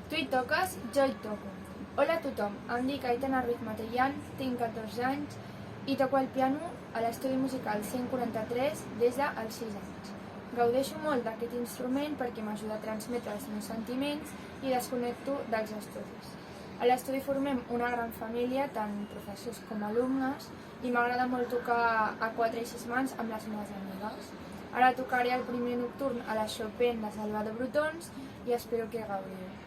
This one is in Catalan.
Tu hi toques, jo hi toco. Hola a tothom, em dic Aitana Ruiz Matellan, tinc 14 anys i toco el piano a l'estudi musical 143 des dels 6 anys. Gaudeixo molt d'aquest instrument perquè m'ajuda a transmetre els meus sentiments i desconnecto dels estudis. A l'estudi formem una gran família, tant professors com alumnes, i m'agrada molt tocar a 4 i 6 mans amb les meves amigues. Ara tocaré el primer nocturn a la Chopin de Salvador Brotons i espero que gaudiu.